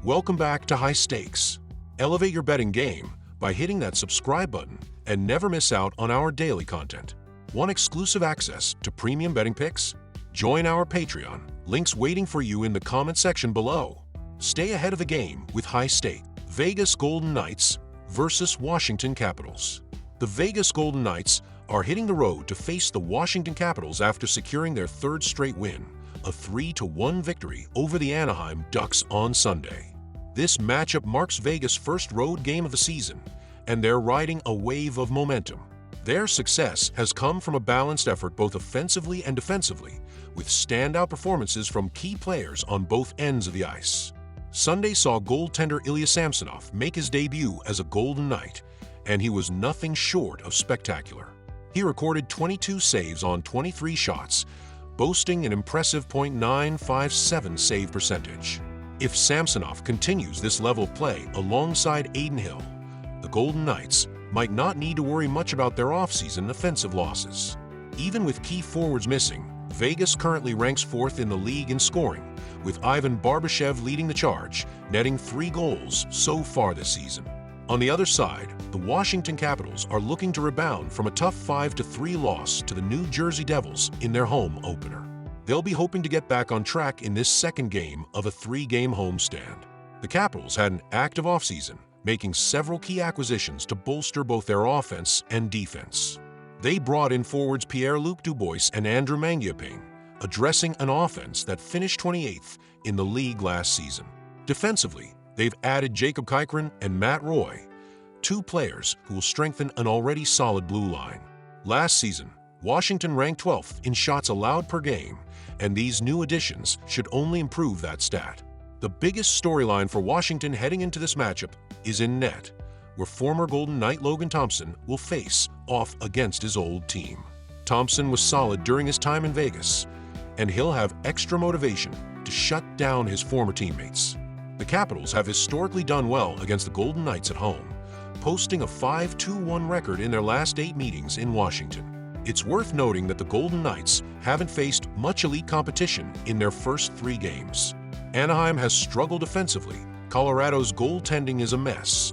Welcome back to High Stakes. Elevate your betting game by hitting that subscribe button and never miss out on our daily content. Want exclusive access to premium betting picks? Join our Patreon. Links waiting for you in the comment section below. Stay ahead of the game with High Stakes. Vegas Golden Knights versus Washington Capitals. The Vegas Golden Knights are hitting the road to face the Washington Capitals after securing their third straight win, a 3-1 victory over the Anaheim Ducks on Sunday. This matchup marks Vegas' first road game of the season, and they're riding a wave of momentum. Their success has come from a balanced effort both offensively and defensively, with standout performances from key players on both ends of the ice. Sunday saw goaltender Ilya Samsonov make his debut as a Golden Knight, and he was nothing short of spectacular. He recorded 22 saves on 23 shots, boasting an impressive .957 save percentage. If Samsonov continues this level of play alongside Adin Hill, the Golden Knights might not need to worry much about their offseason offensive losses. Even with key forwards missing, Vegas currently ranks fourth in the league in scoring, with Ivan Barbashev leading the charge, netting 3 goals so far this season. On the other side, the Washington Capitals are looking to rebound from a tough 5-3 loss to the New Jersey Devils in their home opener. They'll be hoping to get back on track in this second game of a 3-game homestand. The Capitals had an active offseason, making several key acquisitions to bolster both their offense and defense. They brought in forwards Pierre-Luc Dubois and Andrew Mangiapane, addressing an offense that finished 28th in the league last season. Defensively, they've added Jacob Chychrun and Matt Roy, 2 players who will strengthen an already solid blue line. Last season, Washington ranked 12th in shots allowed per game, and these new additions should only improve that stat. The biggest storyline for Washington heading into this matchup is in net, where former Golden Knight Logan Thompson will face off against his old team. Thompson was solid during his time in Vegas, and he'll have extra motivation to shut down his former teammates. The Capitals have historically done well against the Golden Knights at home, posting a 5-2-1 record in their last 8 meetings in Washington. It's worth noting that the Golden Knights haven't faced much elite competition in their first 3 games. Anaheim has struggled defensively, Colorado's goaltending is a mess,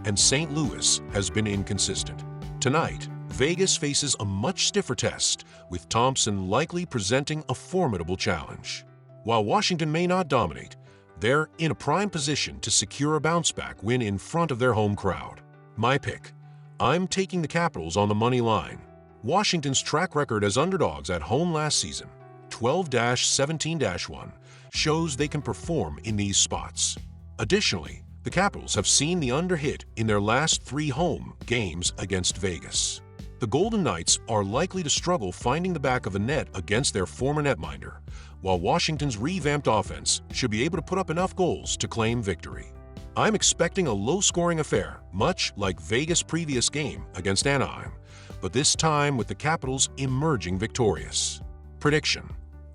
and St. Louis has been inconsistent. Tonight, Vegas faces a much stiffer test, with Thompson likely presenting a formidable challenge. While Washington may not dominate, they're in a prime position to secure a bounce-back win in front of their home crowd. My pick: I'm taking the Capitals on the money line. Washington's track record as underdogs at home last season, 12-17-1, shows they can perform in these spots. Additionally, the Capitals have seen the under-hit in their last 3 home games against Vegas. The Golden Knights are likely to struggle finding the back of the net against their former netminder, while Washington's revamped offense should be able to put up enough goals to claim victory. I'm expecting a low-scoring affair, much like Vegas' previous game against Anaheim, but this time with the Capitals emerging victorious. Prediction: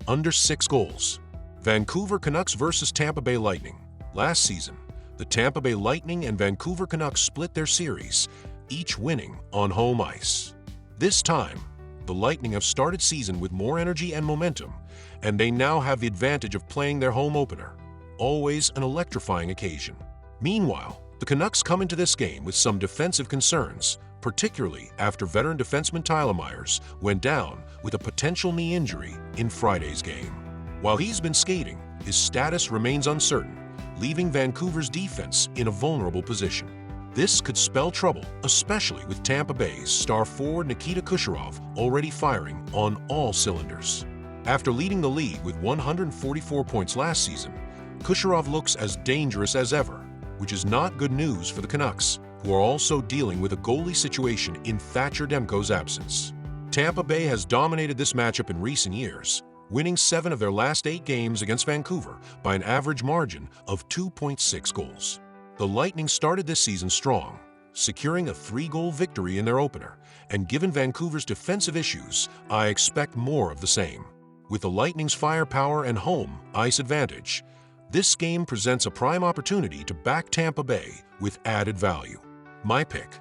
under 6 goals. Vancouver Canucks versus Tampa Bay Lightning. Last season, the Tampa Bay Lightning and Vancouver Canucks split their series, each winning on home ice. This time, the Lightning have started season with more energy and momentum, and they now have the advantage of playing their home opener, always an electrifying occasion. Meanwhile, the Canucks come into this game with some defensive concerns, particularly after veteran defenseman Tyler Myers went down with a potential knee injury in Friday's game. While he's been skating, his status remains uncertain, leaving Vancouver's defense in a vulnerable position. This could spell trouble, especially with Tampa Bay's star forward Nikita Kucherov already firing on all cylinders. After leading the league with 144 points last season, Kucherov looks as dangerous as ever, which is not good news for the Canucks, who are also dealing with a goalie situation in Thatcher Demko's absence. Tampa Bay has dominated this matchup in recent years, winning 7 of their last 8 games against Vancouver by an average margin of 2.6 goals. The Lightning started this season strong, securing a 3-goal victory in their opener, and given Vancouver's defensive issues, I expect more of the same. With the Lightning's firepower and home ice advantage, this game presents a prime opportunity to back Tampa Bay with added value. My pick: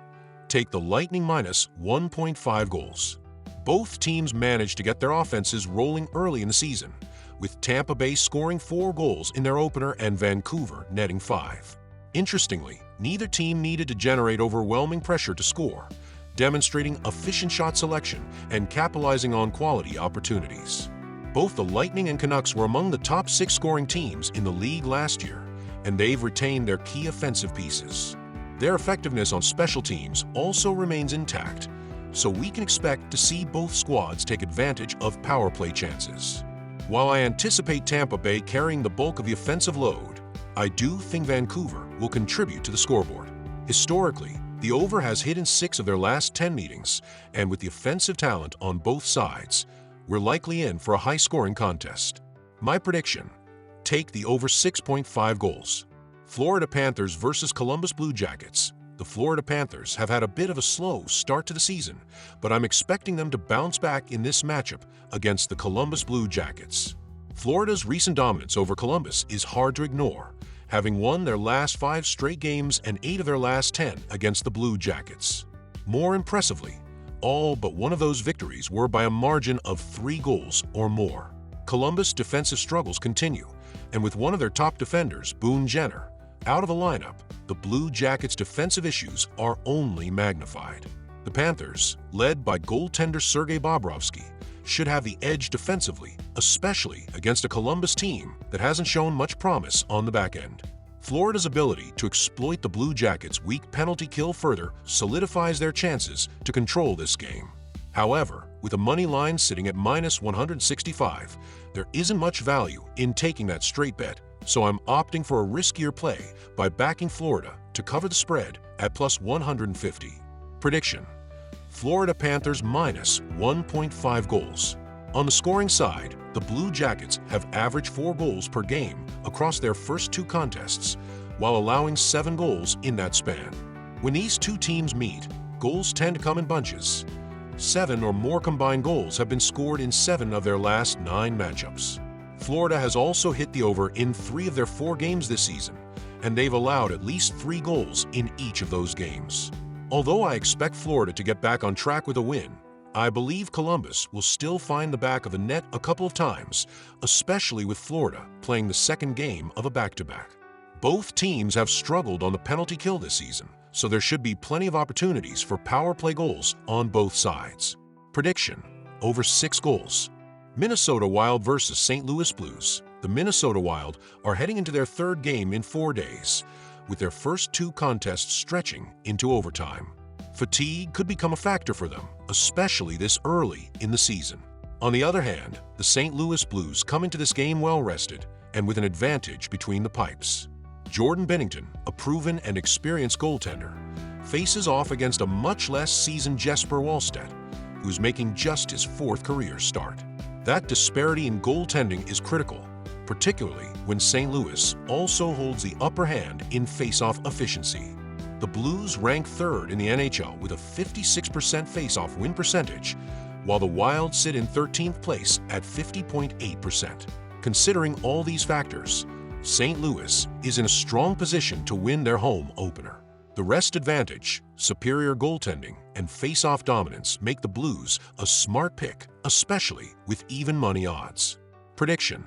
take the Lightning minus 1.5 goals. Both teams managed to get their offenses rolling early in the season, with Tampa Bay scoring 4 goals in their opener and Vancouver netting 5. Interestingly, neither team needed to generate overwhelming pressure to score, demonstrating efficient shot selection and capitalizing on quality opportunities. Both the Lightning and Canucks were among the top 6 scoring teams in the league last year, and they've retained their key offensive pieces. Their effectiveness on special teams also remains intact, so we can expect to see both squads take advantage of power play chances. While I anticipate Tampa Bay carrying the bulk of the offensive load, I do think Vancouver will contribute to the scoreboard. Historically, the over has hit in 6 of their last 10 meetings, and with the offensive talent on both sides, we're likely in for a high-scoring contest. My prediction: take the over 6.5 goals. Florida Panthers versus Columbus Blue Jackets. The Florida Panthers have had a bit of a slow start to the season, but I'm expecting them to bounce back in this matchup against the Columbus Blue Jackets. Florida's recent dominance over Columbus is hard to ignore, having won their last 5 straight games and 8 of their last 10 against the Blue Jackets. More impressively, all but one of those victories were by a margin of 3 goals or more. Columbus' defensive struggles continue, and with one of their top defenders, Boone Jenner, out of the lineup, the Blue Jackets' defensive issues are only magnified. The Panthers, led by goaltender Sergei Bobrovsky, should have the edge defensively, especially against a Columbus team that hasn't shown much promise on the back end. Florida's ability to exploit the Blue Jackets' weak penalty kill further solidifies their chances to control this game. However, with a money line sitting at -165, there isn't much value in taking that straight bet, so I'm opting for a riskier play by backing Florida to cover the spread at +150. Prediction: Florida Panthers -1.5 goals. On the scoring side, the Blue Jackets have averaged 4 goals per game across their first 2 contests, while allowing 7 goals in that span. When these two teams meet, goals tend to come in bunches. 7 or more combined goals have been scored in 7 of their last 9 matchups. Florida has also hit the over in 3 of their 4 games this season, and they've allowed at least 3 goals in each of those games. Although I expect Florida to get back on track with a win, I believe Columbus will still find the back of the net a couple of times, especially with Florida playing the second game of a back-to-back. Both teams have struggled on the penalty kill this season, so there should be plenty of opportunities for power play goals on both sides. Prediction: over 6 goals. Minnesota Wild versus St. Louis Blues. The Minnesota Wild are heading into their 3rd game in 4 days, with their first 2 contests stretching into overtime. Fatigue could become a factor for them, especially this early in the season. On the other hand, the St. Louis Blues come into this game well-rested and with an advantage between the pipes. Jordan Binnington, a proven and experienced goaltender, faces off against a much less seasoned Jesper Wallstedt, who's making just his 4th career start. That disparity in goaltending is critical, particularly when St. Louis also holds the upper hand in face-off efficiency. The Blues rank 3rd in the NHL with a 56% face-off win percentage, while the Wild sit in 13th place at 50.8%. Considering all these factors, St. Louis is in a strong position to win their home opener. The rest advantage, superior goaltending, and face-off dominance make the Blues a smart pick, especially with even money odds. Prediction: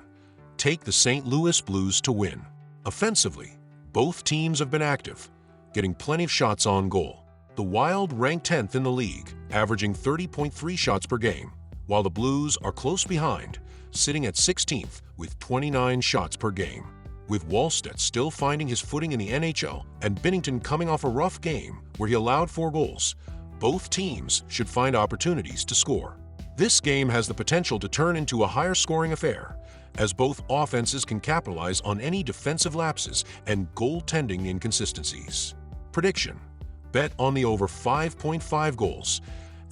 take the St. Louis Blues to win. Offensively, both teams have been active, getting plenty of shots on goal. The Wild rank 10th in the league, averaging 30.3 shots per game, while the Blues are close behind, sitting at 16th with 29 shots per game. With Wallstedt still finding his footing in the NHL and Binnington coming off a rough game where he allowed 4 goals, both teams should find opportunities to score. This game has the potential to turn into a higher-scoring affair, as both offenses can capitalize on any defensive lapses and goaltending inconsistencies. Prediction: bet on the over 5.5 goals,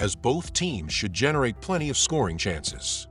as both teams should generate plenty of scoring chances.